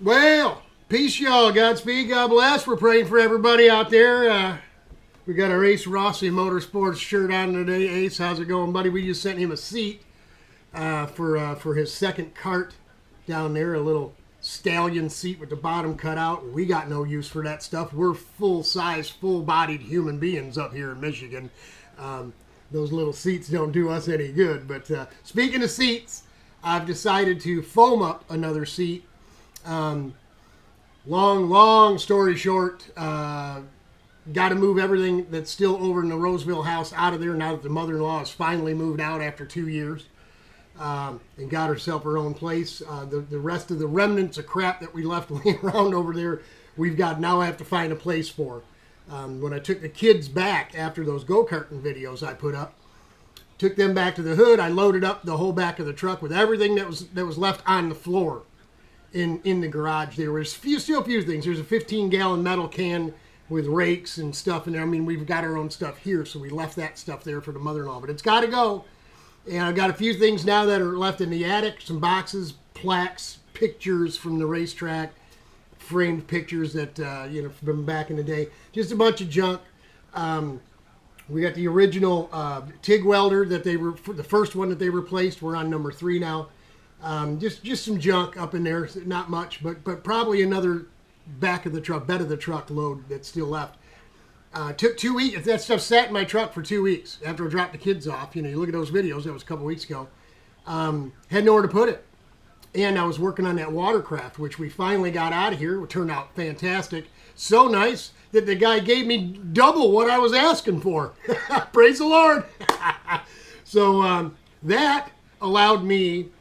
Well, peace, y'all. Godspeed. God bless. We're praying for everybody out there. We got our Ace Rossi Motorsports shirt on today. Ace, how's it going, buddy? We just sent him a seat for his second cart down there, a little stallion seat with the bottom cut out. We got no use for that stuff. We're full-size, full-bodied human beings up here in Michigan. Those little seats don't do us any good. But speaking of seats, I've decided to foam up another seat. Long story short, got to move everything that's still over in the Roseville house out of there now that the mother-in-law has finally moved out after 2 years and got herself her own place. The rest of the remnants of crap that we left laying around over there, now I have to find a place for. When I took the kids back after those go-karting videos I put up, took them back to the hood, I loaded up the whole back of the truck with everything that was left on the floor in the garage. There was still a few things. There's a 15-gallon metal can with rakes and stuff in there. I mean, we've got our own stuff here, so we left that stuff there for the mother-in-law. But it's got to go. And I've got a few things now that are left in the attic, some boxes, plaques, pictures from the racetrack, framed pictures that, from back in the day. Just a bunch of junk. We got the original TIG welder that the first one that they replaced. We're on number 3 now. Just some junk up in there, not much, but probably another bed of the truck load that's still left. Took 2 weeks. That stuff sat in my truck for 2 weeks after I dropped the kids off. You look at those videos. That was a couple weeks ago. Had nowhere to put it, and I was working on that watercraft, which we finally got out of here. It turned out fantastic. So nice that the guy gave me double what I was asking for. Praise the Lord. So that allowed me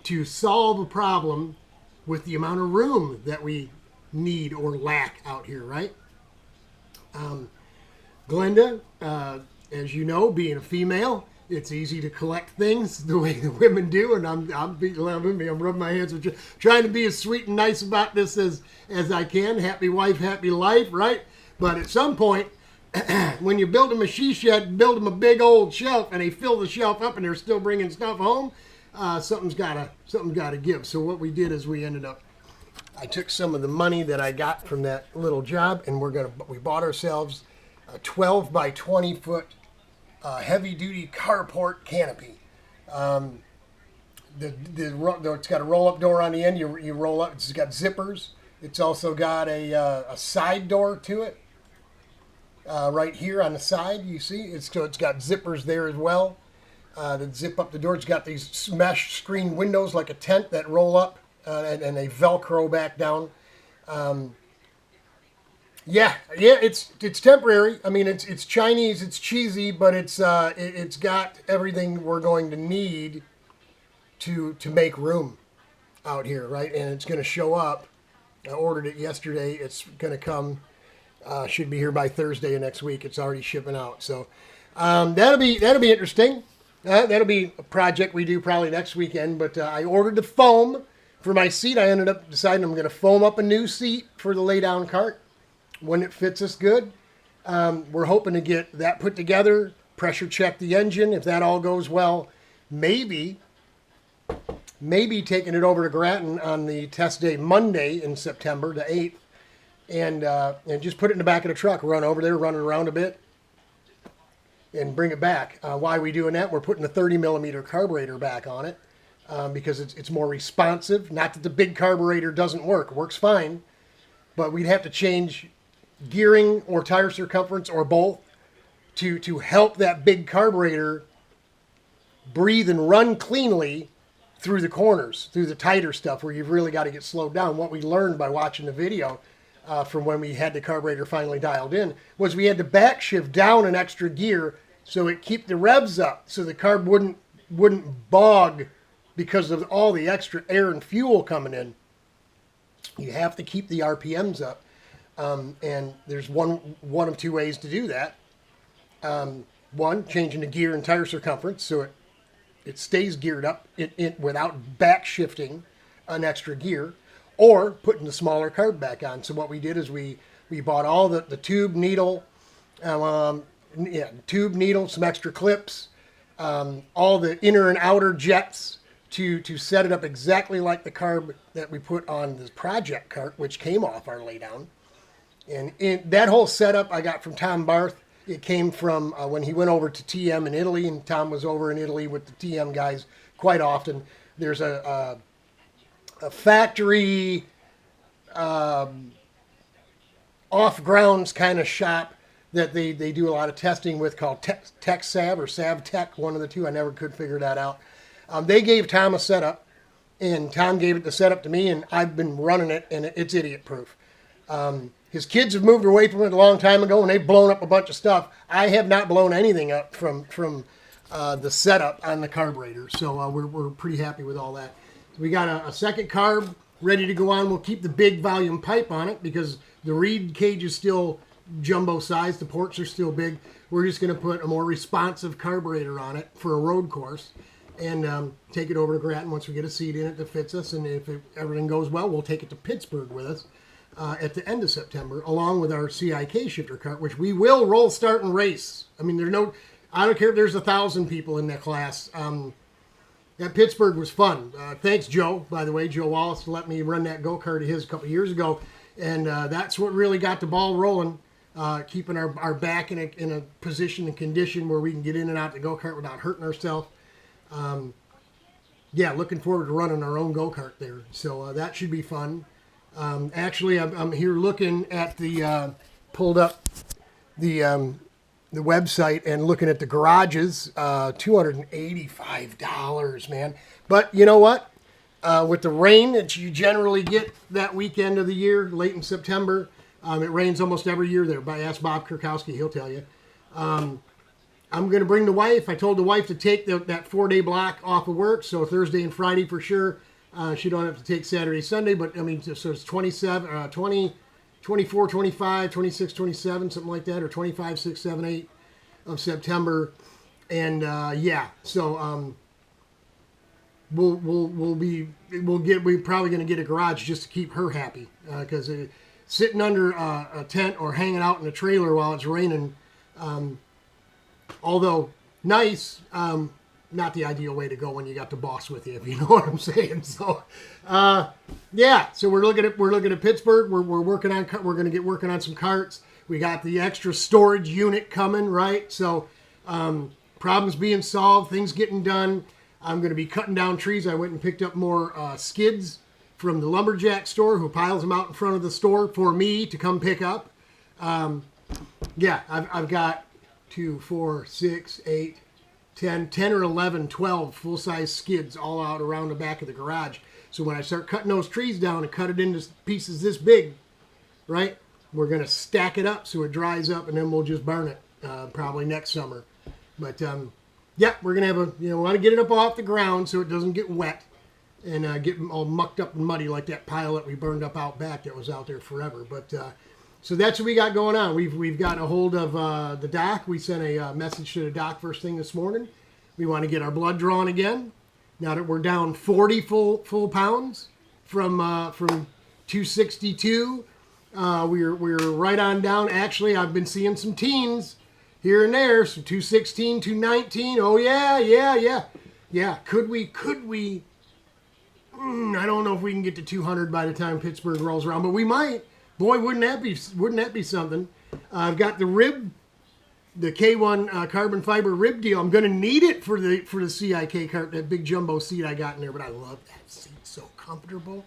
to solve a problem with the amount of room that we need or lack out here, right? Glenda, as you know, being a female, it's easy to collect things the way the women do, and I'm rubbing my hands, trying to be as sweet and nice about this as I can. Happy wife, happy life, right? But at some point, when you build them a she shed, build them a big old shelf, and they fill the shelf up, and they're still bringing stuff home, something's gotta give. So what we did is I took some of the money that I got from that little job, and we bought ourselves a 12 by 20 foot heavy duty carport canopy. It's got a roll up door on the end. You roll up. It's got zippers. It's also got a side door to it. Right here on the side, you see, it's got zippers there as well. That zip up the door. It's got these mesh screen windows like a tent that roll up and they Velcro back down. It's temporary. I mean, it's Chinese, it's cheesy, but it's got everything we're going to need to make room out here, right? And it's going to show up. I ordered it yesterday. It's going to come. Should be here by Thursday of next week. It's already shipping out. So that'll be interesting. That'll be a project we do probably next weekend. But I ordered the foam for my seat. I ended up deciding I'm going to foam up a new seat for the lay-down cart when it fits us good. We're hoping to get that put together, pressure check the engine. If that all goes well, maybe taking it over to Grattan on the test day Monday in September, the 8th, and just put it in the back of the truck, run over there, run it around a bit, and bring it back. Why are we doing that? We're putting a 30 millimeter carburetor back on it because it's more responsive. Not that the big carburetor doesn't work. It works fine. But we'd have to change gearing or tire circumference or both to help that big carburetor breathe and run cleanly through the corners, through the tighter stuff where you've really got to get slowed down. What we learned by watching the video from when we had the carburetor finally dialed in was we had to back shift down an extra gear so it keep the revs up so the carb wouldn't bog because of all the extra air and fuel coming in. You have to keep the RPMs up. And there's one of two ways to do that. One, changing the gear and tire circumference so it stays geared up without back shifting an extra gear, or putting the smaller carb back on. So what we did is we bought all the tube, needle, some extra clips, all the inner and outer jets to set it up exactly like the carb that we put on the project cart, which came off our laydown. And that whole setup I got from Tom Barth. It came from when he went over to TM in Italy, and Tom was over in Italy with the TM guys quite often. There's a factory off-grounds kind of shop that they do a lot of testing with called Tech Sav or Sav Tech, one of the two. I never could figure that out. They gave Tom a setup, and Tom gave it the setup to me, and I've been running it, and it's idiot-proof. His kids have moved away from it a long time ago, and they've blown up a bunch of stuff. I have not blown anything up from the setup on the carburetor, so we're pretty happy with all that. We got a second carb ready to go on. We'll keep the big volume pipe on it because the reed cage is still jumbo size. The ports are still big. We're just going to put a more responsive carburetor on it for a road course and take it over to Grattan once we get a seat in it that fits us. And if everything goes well, we'll take it to Pittsburgh with us at the end of September, along with our CIK shifter cart, which we will roll, start, and race. I mean, I don't care if there's 1,000 people in that class. That Pittsburgh was fun. Thanks, Joe, by the way, Joe Wallace, to let me run that go-kart of his a couple of years ago. And that's what really got the ball rolling, keeping our back in a position and condition where we can get in and out the go-kart without hurting ourselves. Yeah, looking forward to running our own go-kart there. So that should be fun. Actually, I'm here looking at pulled up the website and looking at the garages. $285, man. But you know what? With the rain that you generally get that weekend of the year, late in September, it rains almost every year there. Ask Bob Kurkowski, he'll tell you. I'm going to bring the wife. I told the wife to take that 4-day block off of work, so Thursday and Friday for sure. She don't have to take Saturday, Sunday, but I mean, so it's 27, 20, 24, 25, 26, 27, something like that, or 25, 6, 7, 8 of September. And yeah, so we're probably going to get a garage just to keep her happy, because sitting under a tent or hanging out in a trailer while it's raining, although nice, not the ideal way to go when you got the boss with you, if you know what I'm saying. So, yeah. So we're looking at Pittsburgh. We're working on. We're going to get working on some carts. We got the extra storage unit coming, right? So, problems being solved, things getting done. I'm going to be cutting down trees. I went and picked up more skids from the lumberjack store, who piles them out in front of the store for me to come pick up. Yeah, I've got 2, 4, 6, 8. 10 or 11, 12 full-size skids all out around the back of the garage. So when I start cutting those trees down and cut it into pieces this big, right, we're going to stack it up so it dries up, and then we'll just burn it probably next summer. But, yeah, we're going to have we want to get it up off the ground so it doesn't get wet and get all mucked up and muddy like that pile that we burned up out back that was out there forever. But so that's what we got going on. We've gotten a hold of the doc. We sent a message to the doc first thing this morning. We want to get our blood drawn again. Now that we're down 40 full pounds from 262, we're right on down. Actually, I've been seeing some teens here and there. So 216, 219. Oh yeah. Could we? I don't know if we can get to 200 by the time Pittsburgh rolls around, but we might. Boy, wouldn't that be something? I've got the K1 carbon fiber rib deal. I'm going to need it for the CIK cart, that big jumbo seat I got in there. But I love that seat, so comfortable.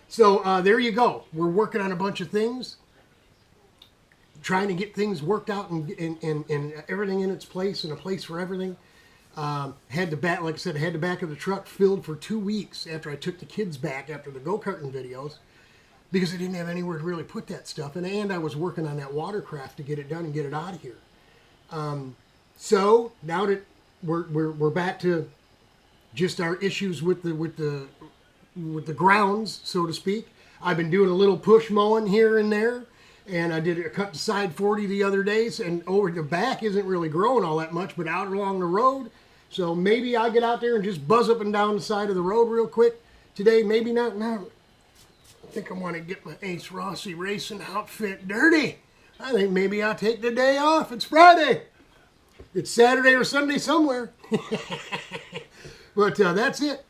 So there you go. We're working on a bunch of things, trying to get things worked out and everything in its place and a place for everything. Had the back, like I said, I had the back of the truck filled for 2 weeks after I took the kids back after the go-karting videos, because I didn't have anywhere to really put that stuff, and I was working on that watercraft to get it done and get it out of here. So now that we're back to just our issues with the grounds, so to speak, I've been doing a little push mowing here and there, and I did a cut to side 40 the other days, and over the back isn't really growing all that much, but out along the road. So maybe I'll get out there and just buzz up and down the side of the road real quick today. Maybe not now. I think I want to get my Ace Rossi racing outfit dirty. I think maybe I'll take the day off. It's Friday. It's Saturday or Sunday somewhere. But that's it.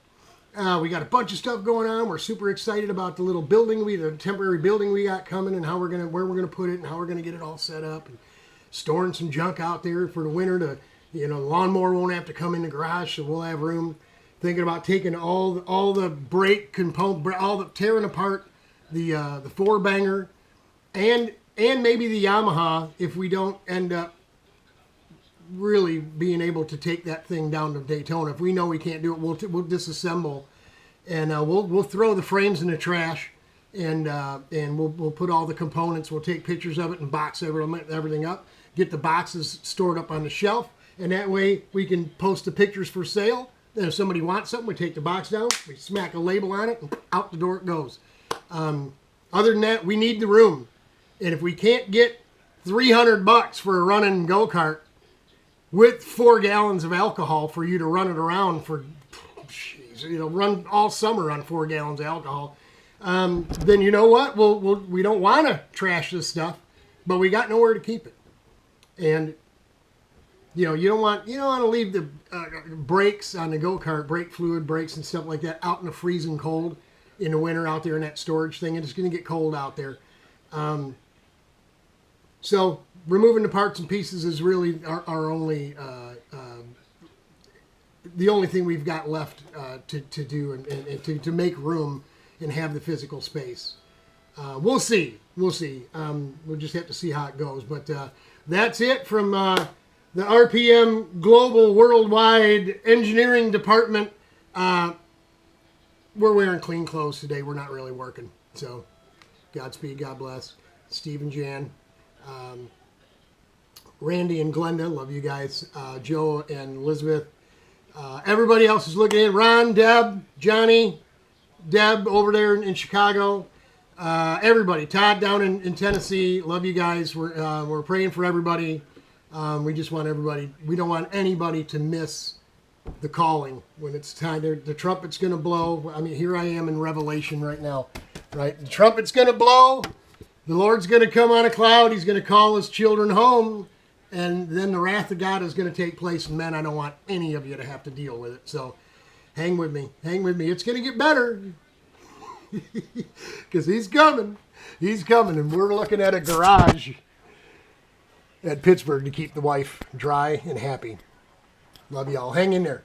We got a bunch of stuff going on. We're super excited about the little building, the temporary building we got coming, and where we're gonna put it, and how we're gonna get it all set up, and storing some junk out there for the winter. The lawnmower won't have to come in the garage, so we'll have room. Thinking about taking all the brake component, tearing apart the four banger, and maybe the Yamaha if we don't end up really being able to take that thing down to Daytona. If we know we can't do it, we'll disassemble, and we'll throw the frames in the trash, and we'll put all the components. We'll take pictures of it and box everything up. Get the boxes stored up on the shelf, and that way we can post the pictures for sale. Then if somebody wants something, we take the box down, we smack a label on it, and out the door it goes. Other than that, we need the room, and if we can't get $300 for a running go-kart with 4 gallons of alcohol for you to run it around for, run all summer on 4 gallons of alcohol, then you know what? We don't want to trash this stuff, but we got nowhere to keep it. And you don't want to leave the brakes on the go-kart, brake fluid, brakes and stuff like that out in the freezing cold in the winter out there in that storage thing, and it's going to get cold out there. So removing the parts and pieces is really our only, the only thing we've got left to do and to make room and have the physical space. We'll see. We'll just have to see how it goes. But that's it from the RPM Global Worldwide Engineering Department. We're wearing clean clothes today. We're not really working. So Godspeed, God bless. Steve and Jan. Randy and Glenda, love you guys. Joe and Elizabeth. Everybody else is looking in. Ron, Deb, Johnny, Deb over there in Chicago. Everybody. Todd down in Tennessee. Love you guys. We're praying for everybody. We just want everybody. We don't want anybody to miss the calling when it's time. The trumpet's going to blow. I mean, here I am in Revelation right now. Right? The trumpet's going to blow. The Lord's going to come on a cloud. He's going to call his children home. And then the wrath of God is going to take place. And man, I don't want any of you to have to deal with it. So hang with me. Hang with me. It's going to get better. Because he's coming. He's coming. And we're looking at a garage at Pittsburgh to keep the wife dry and happy. Love y'all. Hang in there.